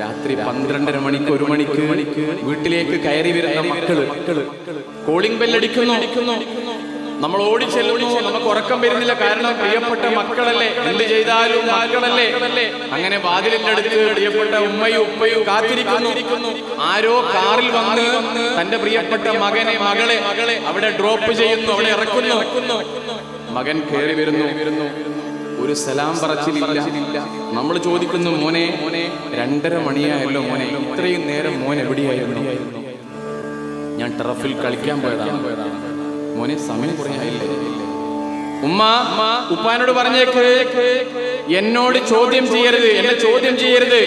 രാത്രി 12:30 മണിക്ക് 1 മണിക്ക് വീട്ടിലേക്ക് കയറി വരുന്ന മക്കള് കോളിംഗ് ബെല്ലടിക്കുന്നു. നമ്മൾ ഓടി ചെല്ലുന്നു. നമുക്ക് ഉറക്കം വരുന്നില്ല. കാരണം പ്രിയപ്പെട്ട മക്കളല്ലേ, എന്ത് ചെയ്താലും മക്കളല്ലേ. അങ്ങനെ വാതിലിന്റെ അടുത്ത് പ്രിയപ്പെട്ട ഉമ്മയും ഉപ്പയും കാത്തിരിക്കുന്നു. ആരോ കാറിൽ വന്ന് തന്റെ പ്രിയപ്പെട്ട മകനെ മകളെ അവിടെ ഡ്രോപ്പ് ചെയ്യുന്നു, അവിടെ ഇറക്കുന്നു. മകൻ കയറി വരുന്നു. ഒരു സലാം പറച്ചിലില്ല. നമ്മൾ ചോദിക്കുന്നു, മോനെ 2:30 മണിയായല്ലോ മോനെ, ഇത്രയും നേരം മോൻ എവിടെയായിരുന്നു? ഞാൻ ടർഫിൽ കളിക്കാൻ പോയതാണ് മോനെ, സമയം കുറയായില്ലേ? ഉമ്മ ഉപ്പാനോട് പറഞ്ഞേക്ക്, എന്നോട് ചോദ്യം ചെയ്യരുത്, എന്നെ ചോദ്യം ചെയ്യരുത്.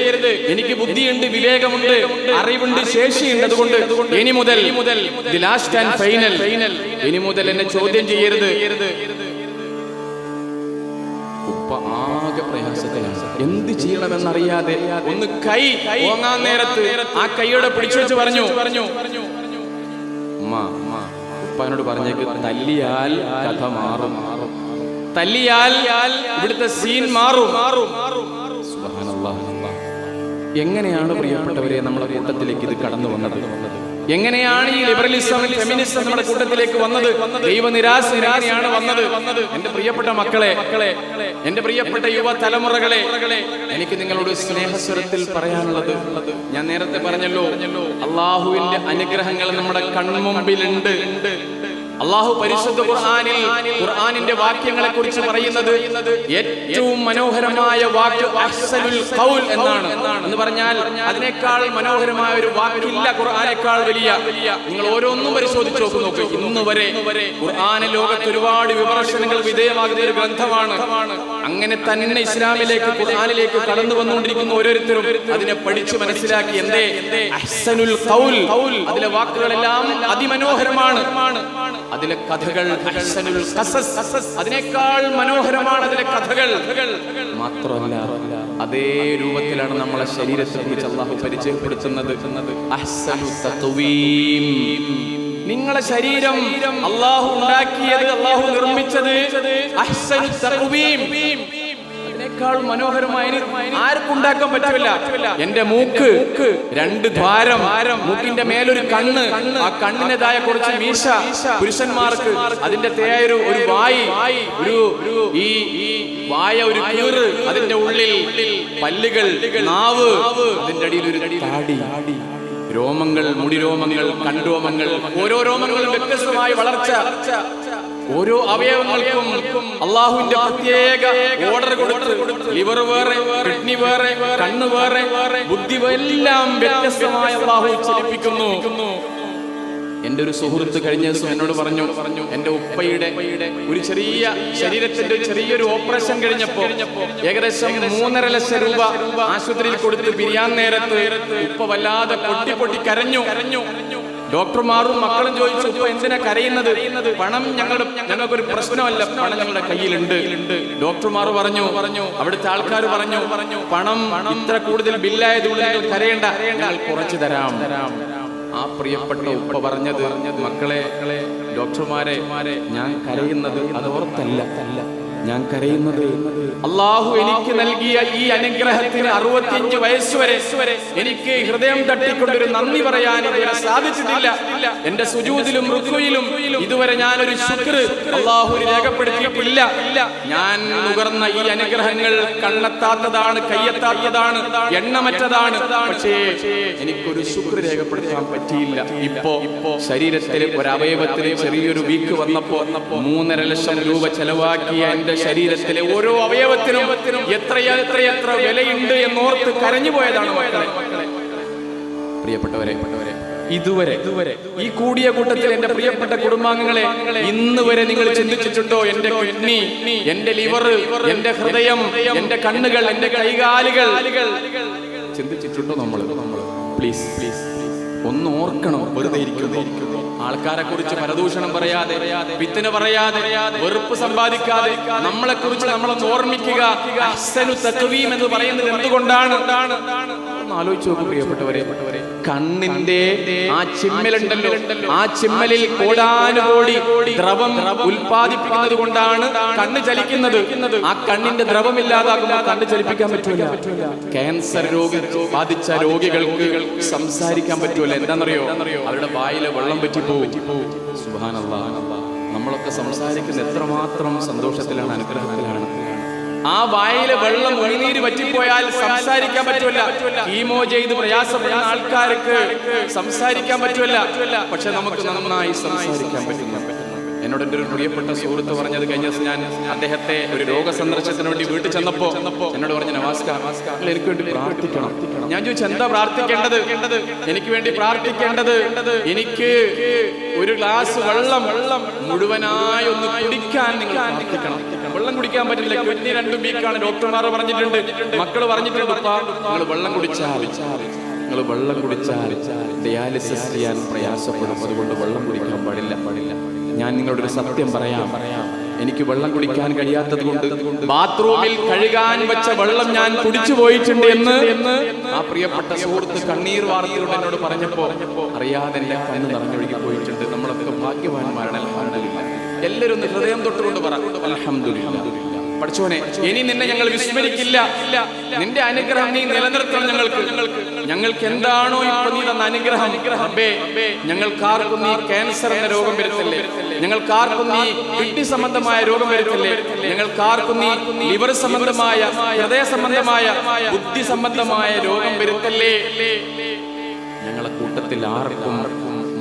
എനിക്ക് ബുദ്ധിയുണ്ട്, വിവേകമുണ്ട്, അറിവുണ്ട്, ശേഷിയുണ്ട്. അതുകൊണ്ട് ഇനി മുതൽ ദി ലാസ്റ്റ് ആൻഡ് ഫൈനൽ, ഇനി മുതൽ എന്നെ ചോദ്യം ചെയ്യരുത്. ഉപ്പ ആകെ പ്രയാസത്തിലാണ്. എന്ത് ചെയ്യണമെന്നറിയാതെ ഒന്ന് കൈ ഓങ്ങാൻ നേരത്ത് ആ കൈയോടെ പിടിച്ചു വെച്ച് പറഞ്ഞു, ഉമ്മ ഉപ്പാനോട് പറഞ്ഞേക്ക്, തല്ലിയാൽ കഥ മാറും, തല്ലിയാൽ ഇവിടുത്തെ സീൻ മാറും. സുബ്ഹാനല്ലാഹ്. എങ്ങനെയാണ് പ്രിയപ്പെട്ടവരെ നമ്മുടെ കൂട്ടത്തിലേക്ക് ഇത് കടന്നു വന്നത്? എങ്ങനെയാണ് ഈ ലിബറലിസം, ഫെമിനിസം നമ്മുടെ കൂട്ടത്തിലേക്ക് വന്നത്? ദൈവനിരാശ എങ്ങനെയാണ് വന്നത്? എന്റെ പ്രിയപ്പെട്ട മക്കളെ, എന്റെ പ്രിയപ്പെട്ട യുവ തലമുറകളെ, എനിക്ക് നിങ്ങളോട് സ്നേഹസ്വരത്തിൽ പറയാനുള്ളത്, ഞാൻ നേരത്തെ പറഞ്ഞല്ലോ, അള്ളാഹുവിന്റെ അനുഗ്രഹങ്ങൾ നമ്മുടെ കൺമുമ്പിലുണ്ട്. അള്ളാഹു പരിശുദ്ധ ഖുർആനിന്റെ വാക്യങ്ങളെ കുറിച്ച് പറയുന്നത് ഏറ്റവും മനോഹരമായ വാക്ക് അഹ്സനുൽ ഖൗൽ എന്നാണ്. എന്ന് പറഞ്ഞാൽ അതിനേക്കാൾ മനോഹരമായ ഒരു വാക്കില്ല ഖുർആനേക്കാൾ വലിയ. നിങ്ങൾ ഓരോന്നും പരിശോധിച്ച് നോക്കൂ. ഇന്ന് വരെ ഖുർആൻ ലോകത്ത് ഒരുപാട് വിമർശനങ്ങൾ വിധേയമാകുന്ന ഒരു ഗ്രന്ഥമാണ്. അങ്ങനെ തന്നെ ഇസ്ലാമിലേക്ക്, ഖുർആനിലേക്ക് കടന്നു വന്നുകൊണ്ടിരിക്കുന്ന ഓരോരുത്തരും അതിനെ പഠിച്ചു മനസ്സിലാക്കി. എന്തേ അഹ്സനുൽ ഖൗൽ, അതിലെ വാക്കുകളെല്ലാം അതിമനോഹരമാണ്. അതിലെ കഥകൾ അഹ്സനുൽ ഖസസ്, അതിനേക്കാൾ മനോഹരമാണ് അതിലെ കഥകൾ. മാത്രമല്ല അതേ രൂപത്തിലാണ് നമ്മളെ ശരീരത്തെ കുറിച്ച് അല്ലാഹു പരിചയപ്പെടുത്തുന്നത്. അഹ്സനു തഖ്വീം, നിങ്ങളെ ശരീരം അല്ലാഹു ഉണ്ടാക്കിയത്, അല്ലാഹു നിർമ്മിച്ചത് അഹ്സനു തഖ്വീം, അതിനേക്കാൾ മനോഹരമായി ആർക്കും ഉണ്ടാക്കാൻ പറ്റില്ല. എന്റെ മൂക്ക് 2 ദ്വാരം, മൂക്കിന്റെ മേലൊരു കണ്ണ്, ആ കണ്ണിൻ്റെതായ കുറച്ച് മീശ പുരുഷന്മാർക്ക്, അതിന്റെ തേയൊരു വായി, ഈ വായ ഒരു കീറ്, അതിന്റെ ഉള്ളിൽ പല്ലുകൾ, നാവ്, അതിന്റെ അടിയിൽ ഒരു താടി, രോമങ്ങൾ, മുടിരോമങ്ങൾ, കൺരോമങ്ങൾ, ഓരോ രോമങ്ങളും വ്യത്യസ്തമായ വളർച്ച. ഓരോ അവയവങ്ങൾക്കും അള്ളാഹുവിന്റെ പ്രത്യേക ഓർഡർ കൊടുത്ത്, ലിവർ വേറെ, കിഡ്നി വേറെ, കണ്ണ് വേറെ, ബുദ്ധി എല്ലാം വ്യത്യസ്തമായ അള്ളാഹു ചലിപ്പിക്കുന്നു. എന്റെ ഒരു സുഹൃത്ത് കഴിഞ്ഞ ദിവസം എന്നോട് പറഞ്ഞു, എന്റെ ഉപ്പയുടെ ഒരു ചെറിയ ശരീരത്തിന്റെ ചെറിയൊരു ഓപ്പറേഷൻ കഴിഞ്ഞപ്പോ ഏകദേശം 3.5 ലക്ഷം രൂപ ആശുപത്രിയിൽ കൊടുത്ത് പിരിയാൻ നേരത്ത് ഉപ്പ വല്ലാതെ പൊട്ടി കരഞ്ഞു. ഡോക്ടർമാരും മക്കളും ചോദിച്ചു, ഉപ്പ എന്തിനാ കരയുന്നത്? പണം ഞങ്ങൾക്കൊരു പ്രശ്നമല്ല, പണം ഞങ്ങളുടെ കയ്യിലുണ്ട്. ഡോക്ടർമാർ പറഞ്ഞു, അവിടുത്തെ ആൾക്കാർ പറഞ്ഞു, പണം ഇത്ര കൂടുതൽ ബില്ലായതുകൊണ്ട് നിങ്ങൾ കരയേണ്ട, ഞങ്ങൾ കുറച്ചു തരാം. ആ പ്രിയപ്പെട്ട ഉപ്പ പറഞ്ഞത്, മക്കളെ, ഡോക്ടർമാരെ, ഞാൻ കരയുന്നത് അതോർത്തല്ല, ഞാൻ കരയുന്നത് അള്ളാഹു എനിക്ക് നൽകിയ ഈ അനുഗ്രഹത്തിന് 65 വയസ്സുവരെ എനിക്ക് ഹൃദയം തട്ടിക്കൊണ്ടൊരു നന്ദി പറയാൻ ഇതുവരെ സാധിച്ചിട്ടില്ല. എന്റെ സുജൂദിലും റുക്ഉയിലും ഇതുവരെ ഞാനൊരു ശുക്ർ അള്ളാഹുവിന് രേഖപ്പെടുത്തിയിട്ടില്ല. ഞാൻ നുകർന്ന ഈ അനുഗ്രഹങ്ങൾ കണ്ണെത്താത്തതാണ്, കയ്യെത്താത്തതാണ്, എണ്ണമറ്റതാണ്. പക്ഷേ എനിക്കൊരു ശുക്ർ രേഖപ്പെടുത്താൻ പറ്റിയില്ല. ഇപ്പോ ശരീരത്തിലെ ഒരു അവയവത്തിന് ചെറിയൊരു വീക്ക് വന്നപ്പോ 3.5 ലക്ഷം രൂപ ചെലവാക്കിയ എന്റെ ശരീരത്തിലെ ഓരോ അവയവത്തിനും എത്ര വിലയുണ്ട് എന്നോർത്ത് കരഞ്ഞു പോയതാണ് മക്കളെ. പ്രിയപ്പെട്ടവരെ, ഇതുവരെ ഈ കൂടിയ കൂട്ടത്തിൽ എന്റെ പ്രിയപ്പെട്ട കുടുംബാംഗങ്ങളെ, ഇന്ന് വരെ നിങ്ങൾ ചിന്തിച്ചിട്ടുണ്ടോ, എന്റെ കിഡ്നി, എന്റെ ലിവർ, എന്റെ ഹൃദയം, എന്റെ കണ്ണുകൾ, എന്റെ കൈകാലുകൾ ചിന്തിച്ചിട്ടുണ്ടോ? നമ്മൾ പ്ലീസ് ഒന്ന് ഓർക്കണം. വെറുതെ ഇരിക്കുന്നു. ആൾക്കാരെ കുറിച്ച് പരദൂഷണം പറയാതെ, വിത്തിന് പറയാതെ, വെറുപ്പ് സമ്പാദിക്കാതെ നമ്മളെ കുറിച്ച് നമ്മളെ ഓർമ്മിക്കുക. അഹ്സനു തഖ്വീം എന്ന് പറയുന്നത് എന്തുകൊണ്ടാണ്? ഒന്ന് ആലോചിച്ച് നോക്കൂ പ്രിയപ്പെട്ടവരെ. കണ്ണിന്റെ ആ ചിമ്മലുണ്ടല്ലോ, ആ ചിമ്മലിൽ കോടാനുകോടി ദ്രവം ഉൽപ്പാദിപ്പിക്കുന്നത് കൊണ്ടാണ് കണ്ണ് ചലിക്കുന്നത്. ആ കണ്ണിന്റെ ദ്രവമില്ലാതാകുമ്പോൾ കണ്ണ് ചലിപ്പിക്കാൻ പറ്റൂല. ക്യാൻസർ രോഗി ബാധിച്ച രോഗികൾക്ക് സംസാരിക്കാൻ പറ്റൂല. എന്താണെന്നറിയോ? അവരുടെ വായിലെ വെള്ളം പറ്റിപ്പോവും. സുബ്ഹാനല്ലാഹ്. നമ്മളൊക്കെ സംസാരിക്കുന്ന എത്രമാത്രം സന്തോഷത്തിലാണ്, അനുഗ്രഹത്തിലാണ്. ആ വായിലെ വെള്ളം ഉമിനീര് പറ്റിപ്പോയാൽ സംസാരിക്കാൻ പറ്റൂല. കീമോ ചെയ്ത് പ്രയാസപ്പെടുന്ന ആൾക്കാർക്ക് സംസാരിക്കാൻ പറ്റൂല. പക്ഷെ നമുക്ക് നന്നായി സംസാരിക്കാൻ പറ്റുന്നു. എന്നോട് എൻ്റെ ഒരു പ്രിയപ്പെട്ട സുഹൃത്ത് പറഞ്ഞത്, കഴിഞ്ഞ ദിവസം ഞാൻ അദ്ദേഹത്തെ ഒരു രോഗസന്ദർശനത്തിന് വേണ്ടി വീട്ടിൽ ചെന്നപ്പോ എന്നോട് പറഞ്ഞു, നവാസ്കാർ എനിക്ക് വേണ്ടി പ്രാർത്ഥിക്കണം. ഞാൻ ചോദിച്ചു, എന്താ പ്രാർത്ഥിക്കേണ്ടത്? എനിക്ക് വേണ്ടി പ്രാർത്ഥിക്കേണ്ടത്, എനിക്ക് ഒരു ഗ്ലാസ് വെള്ളം മുഴുവനായി ഒന്ന് കുടിക്കാൻ നിങ്ങൾ പ്രാർത്ഥിക്കണം. വെള്ളം കുടിക്കാൻ പറ്റില്ല, കിഡ്നി 2 വീക്കാണ് ഡോക്ടർമാർ പറഞ്ഞിട്ടുണ്ട്, മക്കള് പറഞ്ഞിട്ടുണ്ട്. നിങ്ങൾ വെള്ളം കുടിച്ചാൽ ഡയാലിസിസ് ചെയ്യാൻ പ്രയാസപ്പെടും. അതുകൊണ്ട് വെള്ളം കുടിക്കാൻ പാടില്ല. ഞാൻ നിങ്ങളോടൊരു സത്യം പറയാം. എനിക്ക് വെള്ളം കുടിക്കാൻ കഴിയാത്തത് കൊണ്ട് ബാത്റൂമിൽ കഴുകാൻ വെച്ച വെള്ളം ഞാൻ കുടിച്ചു പോയിട്ടുണ്ട് എന്ന് ആ പ്രിയപ്പെട്ട സുഹൃത്ത് കണ്ണീർ വാർത്തയോട് എന്നോട് പറഞ്ഞപ്പോ അറിയാതെ എന്റെ കണ്ണ് നിറഞ്ഞൊഴുകി പോയിട്ടുണ്ട്. നമ്മളൊക്കെ ഭാഗ്യവാന്മാരാണ്. അൽഹംദുലില്ലാഹ്. എല്ലാവരും ഒന്ന് ഹൃദയം തൊട്ടുകൊണ്ട് പറ, അൽഹംദുലില്ലാഹ്. പഠിച്ചോനെ, ഇനി നിന്നെ ഞങ്ങൾ വിസ്മരിക്കില്ല. നിന്റെ അനുഗ്രഹം നീ നിലനിർത്തണം. ഞങ്ങൾക്ക് എന്താണോ ഇപ്പൊ നീ തന്ന അനുഗ്രഹം റബ്ബേ, ഞങ്ങൾക്കാർക്കും നീ ക്യാൻസർ എന്ന രോഗം വരുത്തല്ലേ, ഞങ്ങൾക്കാർക്കും നീ കിഡ്നി സംബന്ധമായ രോഗം വരുത്തല്ലേ, ഞങ്ങൾക്കാർക്കും നീ ലിവർ സംബന്ധമായ, ഹൃദയ സംബന്ധമായ, ബുദ്ധി സംബന്ധമായ രോഗം വരുത്തല്ലേ. ഞങ്ങളെ കൂട്ടത്തിൽ ആർക്കും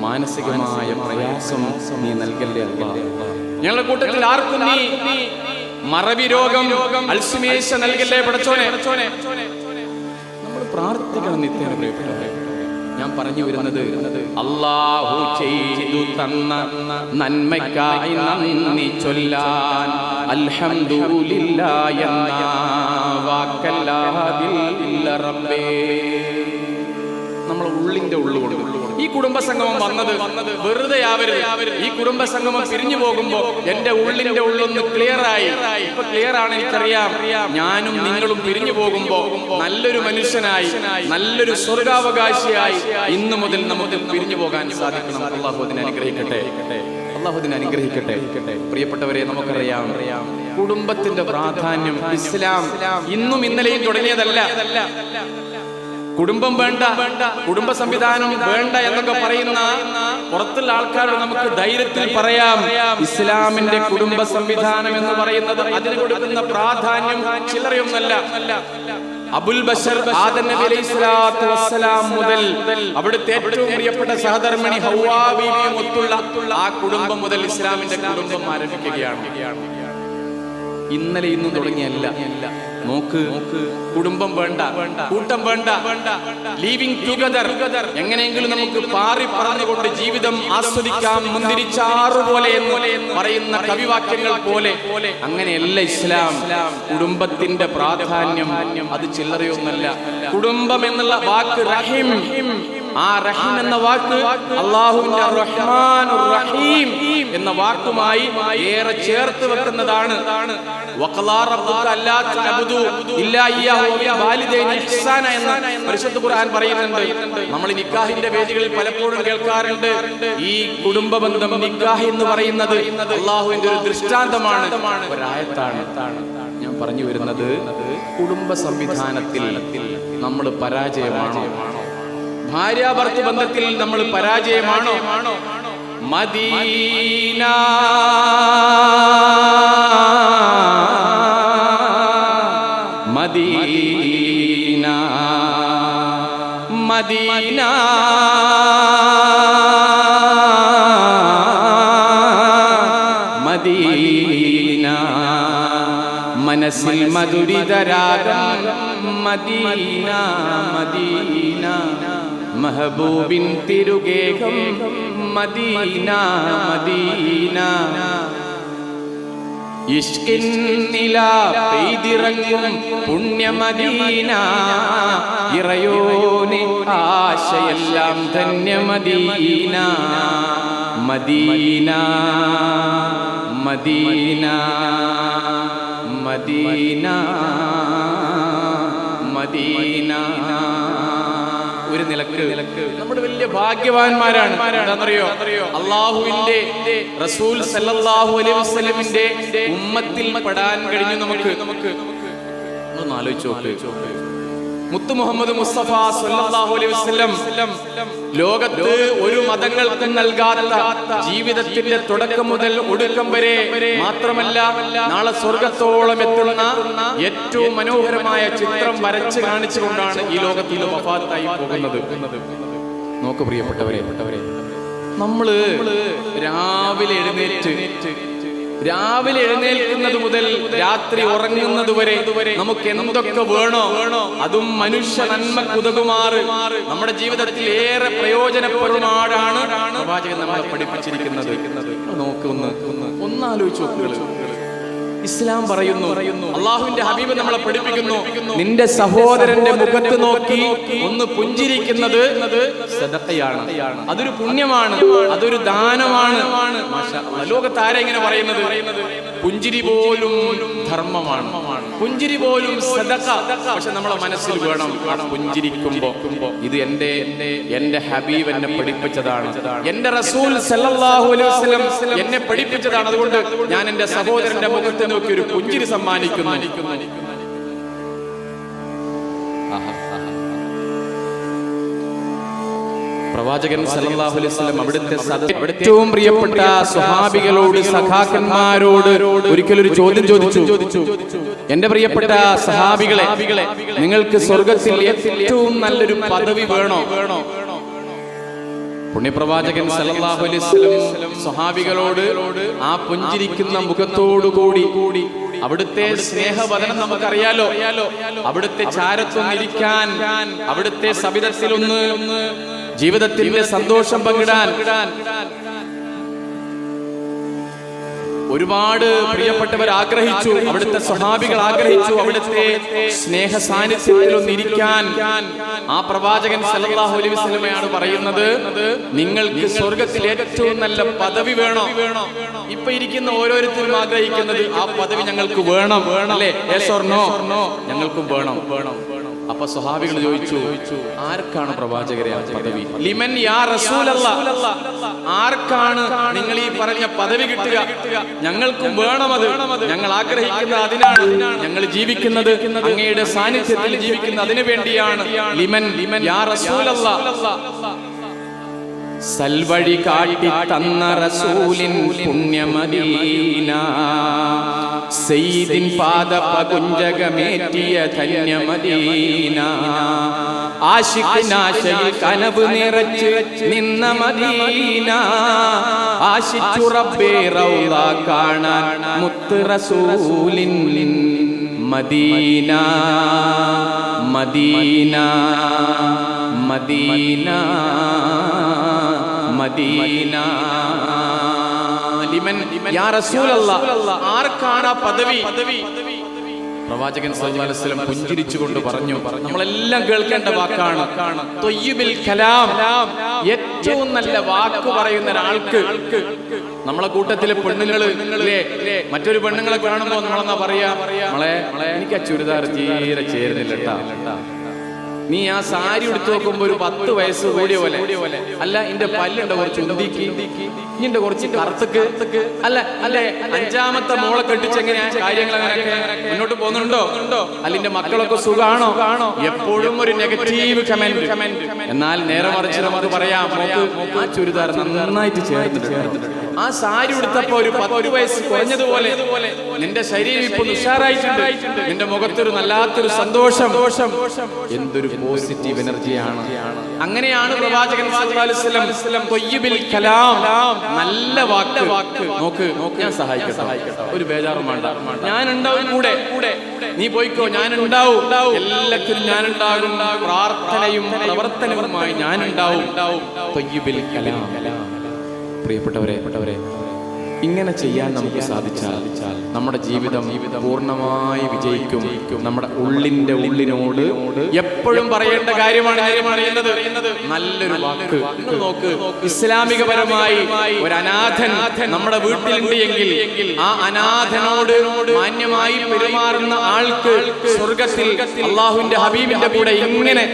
മാനസികമായ പ്രയാസം നീ നൽകല്ലേ അല്ലാഹ്. ഞങ്ങളുടെ കൂട്ടത്തിൽ ആർക്കും നീ മറവി രോഗം, അൽഷിമേഴ്സ് നൽകല്ലേ പടച്ചോനെ. നമ്മൾ പ്രാർത്ഥിക്കണം നിത്യേന പ്രിയപ്പെട്ടവരെ. ഞാൻ പറഞ്ഞു വരുന്നത്, അല്ലാഹു ചെയ്തു തന്ന നന്മയ്ക്കായി നന്ദി ചൊല്ലാൻ അൽഹംദുലില്ലാഹ് എന്ന വാക്കല്ലാതില്ല റബ്ബേ. നമ്മളെ ഉള്ളിന്റെ ഉള്ളുകൊണ്ട് ഈ കുടുംബസംഗമം വന്നത് വെറുതെ ആവരുത്. ഈ കുടുംബസംഗമം പിരിഞ്ഞു പോകുമ്പോ എന്റെ ഉള്ളിന്റെ ഉള്ളൊന്ന് ക്ലിയറായി. ഇപ്പൊ ക്ലിയർ ആണ്, എനിക്കറിയാം. ഞാനും നിങ്ങളും പിരിഞ്ഞു പോകുമ്പോ നല്ലൊരു മനുഷ്യനായി, നല്ലൊരു സ്വർഗാവകാശിയായി ഇന്നു മുതൽ നമുക്ക് പിരിഞ്ഞു പോകാൻ സാധിക്കണം. അല്ലാഹു അതിനെ അനുഗ്രഹിക്കട്ടെ. പ്രിയപ്പെട്ടവരെ, നമുക്കറിയാം കുടുംബത്തിന്റെ പ്രാധാന്യം ഇസ്ലാം ഇന്നും ഇന്നലെയും തുടങ്ങിയതല്ല. കുടുംബം വേണ്ട, കുടുംബ സംവിധാനം വേണ്ട എന്നൊക്കെ പറയുന്ന പുറത്തുള്ള ആൾക്കാരോട് നമുക്ക് ധൈര്യത്തിൽ പറയാം, ഇസ്ലാമിന്റെ കുടുംബ സംവിധാനം എന്ന് പറയുന്നത് അതിന് കൊടുക്കുന്ന പ്രാധാന്യം ചില്ലറയൊന്നല്ല. അബുൽ ബശർ ആദം നബി അലൈഹിസ്സലാത്തു വസ്സലാം മുതൽ അവിടുത്തെ ഏറ്റവും പ്രിയപ്പെട്ട സഹധർമ്മിണി ഹവ്വാ ബീവിയും ഒത്തുള്ള ആ കുടുംബം മുതൽ ഇസ്ലാമിന്റെ കുടുംബം ആരംഭിക്കുകയാണ്. ഇന്നലെ ഇന്നും തുടങ്ങിയല്ല. നോക്ക്, കുടുംബം വേണ്ട, കൂട്ടം വേണ്ട, ലിവിംഗ് ടുഗദർ. എങ്ങനെയെങ്കിലും നമുക്ക് പാറി പറന്നുകൊണ്ട് ജീവിതം ആസ്വദിക്കാം, മുന്തിരിച്ചാറു പോലെ എന്ന് പറയുന്ന കവിവാക്യങ്ങൾ പോലെ. അങ്ങനെയല്ല ഇസ്ലാം. കുടുംബത്തിന്റെ പ്രാധാന്യം അത് ചില്ലറയൊന്നല്ല. കുടുംബം എന്നുള്ള വാക്ക് റഹീം, ആ റഹീം എന്ന വാക്ക് അല്ലാഹുവിന്റെ റഹ്മാനുർ റഹീം എന്ന വാക്കുമായി ഏറെ ചേർത്ത് വെക്കുന്നതാണ്. വഖലാ റബ്ബുക അല്ലാ തഅബുദു ഇല്ലാ ഇയ്യാഹു വബിൽ വാലിദൈനി ഇഹ്സാന എന്ന പരിശുദ്ധ ഖുർആൻ പറയുന്നുണ്ട്. നമ്മൾ നിക്കാഹിന്റെ വേദികളിൽ പലപ്പോഴും കേൾക്കാറുണ്ട്, ഈ കുടുംബ ബന്ധം നിക്കാഹ് എന്ന് പറയുന്നത് അല്ലാഹുവിന്റെ ഒരു ദൃഷ്ടാന്തമാണ്, ഒരായത്താണ്. ഞാൻ പറഞ്ഞു വരുന്നത്, കുടുംബ സംവിധാനത്തിൽ നമ്മൾ പരാജയമാണോ? ഭാര്യാഭർത്തൃ ബന്ധത്തിൽ നമ്മൾ പരാജയമാണോ? മദീന മദീന മദീന മദീന മനസ്സിൽ മധുരിതരാഗം മദീന മദീന മെഹബൂബിൻ തിരുഗേഹം മദീന മദീന ഇഷ്കിൻ നിലാ പെയ്തിറങ്ങും പുണ്യമദീന ഇറയോനെ ആശയെല്ലാം ധന്യമദീന മദീന മദീന മദീന മദീന. ഒരു നിലക്ക് നമ്മുടെ വലിയ ഭാഗ്യവാന്മാരാണ്. എന്താണെന്നറിയോ? അള്ളാഹുവിന്റെ റസൂൽ സല്ലല്ലാഹു അലൈഹി വസല്ലമിന്റെ ഉമ്മത്തിൽ പെടാൻ കഴിഞ്ഞു. നമുക്ക് ഒന്ന് ആലോചിച്ച് നോക്ക്. മുത്തു മുഹമ്മദ് മുസ്തഫ സല്ലല്ലാഹു അലൈഹി വസല്ലം ലോകത്ത് ഒരു മതങ്ങൾക്കും നൽകാത്ത ജീവിതത്തിന്റെ തുടക്കം മുതൽ ഒടുക്കം വരെ, മാത്രമല്ല നാളെ സ്വർഗത്തോളം എത്തുന്ന ഏറ്റവും മനോഹരമായ ചിത്രം വരച്ച് കാണിച്ചുകൊണ്ടാണ് ഈ ലോകത്തിൽ വഫാത്തായി പോകുന്നത്. നോക്ക് പ്രിയപ്പെട്ടവരെ, നമ്മള് രാവിലെ എഴുന്നേൽക്കുന്നത് മുതൽ രാത്രി ഉറങ്ങുന്നത് വരെ നമുക്ക് എന്തൊക്കെ വേണോ അതും മനുഷ്യ നന്മക്കുതകുമാറ് നമ്മുടെ ജീവിതത്തിൽ ഏറെ പ്രയോജനപ്പെടുമാറാണ് പ്രവാചകൻ നമ്മളെ പഠിപ്പിച്ചിരിക്കുന്നത്. നോക്ക്, ഒന്നാലോചിച്ച് നോക്കുക. ഇസ്ലാം പറയുന്നു, അള്ളാഹുവിന്റെ ഹബീബ് നമ്മളെ പഠിപ്പിക്കുന്നു, നിന്റെ സഹോദരന്റെ മുഖത്ത് നോക്കി ഒന്ന് പുഞ്ചിരിക്കുന്നത് സദഖയാണ്. അതൊരു പുണ്യമാണ്, അതൊരു ദാനമാണ്. ലോകത്ത് ആരാ ഇങ്ങനെ പറയുന്നത്? പുഞ്ചിരി പോലും ധർമ്മമാണ്, പുഞ്ചിരി പോലും സദഖ. പക്ഷെ നമ്മളെ മനസ്സിൽ വേണം, പുഞ്ചിരിക്കുമ്പോ ഇത് എന്റെ ഹബീബ് എന്നെ പഠിപ്പിച്ചതാണ്, എന്റെ റസൂൽ സല്ലല്ലാഹു അലൈഹി വസല്ലം എന്നെ പഠിപ്പിച്ചതാണ്. അതുകൊണ്ട് ഞാൻ എന്റെ സഹോദരന്റെ മുഖത്ത് നോക്കി ഒരു പുഞ്ചിരി സമ്മാനിക്കുന്നു. പ്രവാചകൻ സല്ലല്ലാഹു അലൈഹി വസല്ലം അവിടുത്തെ ഏറ്റവും പ്രിയപ്പെട്ട സ്വഹാബികളോട്, സഖാക്കന്മാരോട് ഒരിക്കലൊരു ചോദ്യം ചോദിച്ചു. എന്റെ പ്രിയപ്പെട്ട സഹാബികളെ, നിങ്ങൾക്ക് സ്വർഗത്തിൽ ഏറ്റവും നല്ലൊരു പദവി വേണോ? പുണ്യപ്രവാചകൻ സല്ലല്ലാഹു അലൈഹി വസല്ലം സ്വഹാബികളോട് ആ പുഞ്ചിരിക്കുന്ന മുഖത്തോടുകൂടി അവിടുത്തെ സ്നേഹവദനം നമുക്കറിയാലോ, അവിടുത്തെ ചാരത്തൊന്നിരിക്കാൻ, അവിടുത്തെ സവിധത്തിലൊന്ന് ജീവിതത്തിന്റെ സന്തോഷം പങ്കിടാൻ ഒരുപാട് പ്രിയപ്പെട്ടവർ ആഗ്രഹിച്ചു, അവിടുത്തെ സ്വഹാബികൾ ആഗ്രഹിച്ചു അവിടുത്തെ സ്നേഹ സാന്നിധ്യത്തിൽ ഒന്നിരിക്കാൻ. ആ പ്രവാചകൻ സല്ലല്ലാഹു അലൈഹി വസല്ലമയാണ് പറയുന്നത്, നിങ്ങൾക്ക് സ്വർഗത്തിൽ ഏറ്റവും നല്ല പദവി വേണോ? ഇപ്പൊ ഇരിക്കുന്ന ഓരോരുത്തരും ആഗ്രഹിക്കുന്നത് ആ പദവി ഞങ്ങൾക്ക് വേണം, അല്ലേ? Yes or no? ഞങ്ങൾക്കും വേണം. അപ്പൊ സ്വഹാബികൾ ചോദിച്ചു, ആർക്കാണ് പ്രവാചകരെ ആ പദവി? ലിമൻ യാ റസൂലല്ലാഹ്, ആർക്കാണ് നിങ്ങൾ ഈ പറഞ്ഞ പദവി കിട്ടുക? ഞങ്ങൾക്കും വേണം അത്, ഞങ്ങൾ ആഗ്രഹിക്കുന്നത് അതിനാണ്, ഞങ്ങൾ ജീവിക്കുന്നത് അങ്ങയുടെ സാന്നിധ്യത്തിൽ ജീവിക്കുന്നത് അതിനു വേണ്ടിയാണ്. ലിമൻ യാ റസൂലല്ലാഹ്, സൽവഴി കാട്ടി തന്ന റസൂലിൻ പുണ്യമദീന, സയ്യിദിൻ പാദപകുഞ്ചകമേറ്റിയ ധന്യമദീന, ആശിഖിനാശയിൽ കനവ് നിറച്ച് നിന്ന മദീന, ആശിച്ചു റബ്ബേ റൗള കാണാൻ മുത്ത് റസൂലിൻ മദീന മദീന മദീന മദീന. ലിമൻ യാ റസൂലല്ലാഹ്, ആർക്കാണ് ആ പദവി? പ്രവാചകൻ സല്ലല്ലാഹു അലൈഹി വസല്ലം പുഞ്ചിരിച്ചുകൊണ്ട് പറഞ്ഞു, നമ്മളെല്ലാം കേൾക്കേണ്ട വാക്കാണ് ത്വയ്യിബുൽ കലാം, ഏറ്റവും നല്ല വാക്ക് പറയുന്ന ഒരാൾക്ക്. നമ്മളെ കൂട്ടത്തിലെ പെണ്ണുങ്ങള് മറ്റൊരു പെണ്ണുങ്ങളെ കാണുമ്പോ നമ്മളെന്നാ പറയാ, മോളെ എനിക്ക് ആ ചുരിദാർ തീരെ ചേരുന്നില്ല കേട്ടാ, നീ ആ സാരി എടുത്തു നോക്കുമ്പോ ഒരു 10 വയസ്സ് കൂടിയ പോലെ, അല്ല എന്റെ പല്ലുണ്ട് കുറച്ച് ഉന്തിക്ക്, ഇന്റെ കുറച്ച് കറുത്തക്ക്, അല്ലെ 5ാമത്തെ മോളെ കെട്ടിച്ച് എങ്ങനെയാ കാര്യങ്ങൾ മുന്നോട്ട് പോകുന്നുണ്ടോ? അല്ലെ മക്കളൊക്കെ സുഖാണോ? എപ്പോഴും ഒരു നെഗറ്റീവ് കമന്റ്. എന്നാൽ നേരെ മറിച്ച് നമുക്ക് പറയാം, ആ ചുരിദാർ നന്നായിട്ട് ചേർത്തിട്ടുണ്ട്, ആ സാരി ഉടുത്തപ്പോ ഒരു 10 വയസ്സ് കുറഞ്ഞതുപോലെ നിന്റെ ശരീരം ഇപ്പൊ ഉഷാറായിട്ടുണ്ട്, നിന്റെ മുഖത്തൊരു വല്ലാത്തൊരു സന്തോഷം, എന്തൊരു പോസിറ്റീവ് എനർജിയാണ്. അങ്ങനെയാണ് പ്രവാചകൻ സല്ലല്ലാഹു അലൈഹി വസല്ലം ത്വയ്യിബുൽ കലാം, നല്ല വാക്ക്. നോക്ക്, ഞാൻ സഹായിക്കട്ടെ, ഒരു ബേജാറും വേണ്ട, ഞാനുണ്ടാവും കൂടെ, നീ പോയിക്കോ, ഞാനുണ്ടാവും, എല്ലാത്തിനും ഞാനുണ്ടാകും, പ്രാർത്ഥനയും പ്രവർത്തനവുമായി ഞാനുണ്ടാവും. ത്വയ്യിബുൽ കലാം. പ്രിയപ്പെട്ടവരെ, ഇങ്ങനെ ചെയ്യാൻ നമുക്ക് സാധിച്ചാൽ നമ്മുടെ ജീവിതം പൂർണ്ണമായി വിജയിക്കും. നമ്മുടെ ഉള്ളിനോട് എപ്പോഴും പറയേണ്ട കാര്യമാണ് പറയുന്നത് നല്ലൊരു വാക്ക്. നിങ്ങൾ നോക്ക്, ഇസ്ലാമികപരമായി ഒരു അനാഥൻ നമ്മുടെ വീട്ടിലുണ്ട് എങ്കിൽ ആ അനാഥനോട് മാന്യമായി പെരുമാറുന്ന ആൾക്ക് സ്വർഗത്തിൽ അള്ളാഹുവിന്റെ ഹബീബിന്റെ കൂടെ ഇങ്ങനെ